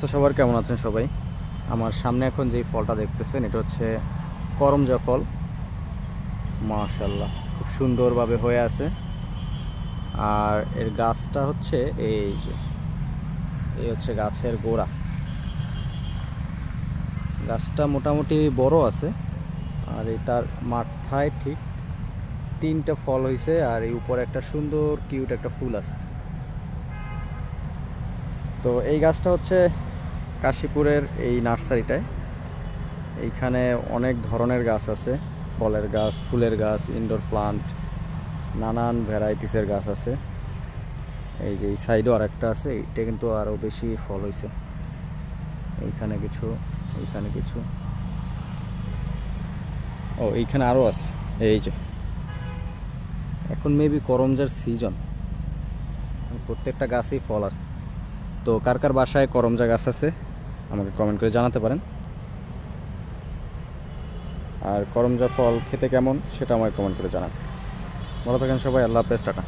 তো সবার কেমন আছেন সবাই? আমার সামনে এখন যেই ফলটা দেখতেছেন এটা হচ্ছে করমজা ফল। মাশাআল্লাহ, খুব সুন্দরভাবে হয়ে আছে। আর এর গাছটা হচ্ছে এই হচ্ছে গাছের গোড়া। গাছটা মোটামুটি বড় আছে। আর এই তার মাথায় ঠিক 3টা ফল হয়েছে, আর এই উপরে একটা সুন্দর কিউট একটা ফুল আছে। তো এই গাছটা হচ্ছে কাশীপুরের এই নার্সারিটায়। এইখানে অনেক ধরনের গাছ আছে, ফলের গাছ, ফুলের গাছ, ইনডোর প্লান্ট, নানান ভ্যারাইটিসের গাছ আছে। এই যে এই সাইডেও আরেকটা আছে, এইটা কিন্তু আরও বেশি ফল হয়েছে। এইখানে কিছু, এইখানে কিছু, ও এইখানে আরও আছে। এই যে এখন মেবি করমজার সিজন, প্রত্যেকটা গাছেই ফল আছে। তো কার কার বাসায় করমজা গাছ আছে আমাকে কমেন্ট করে জানাতে পারেন। আর করমজা ফল খেতে কেমন সেটা আমাকে কমেন্ট করে জানান। ভালো থাকেন সবাই, আল্লাহ হাফেজ, টাটা।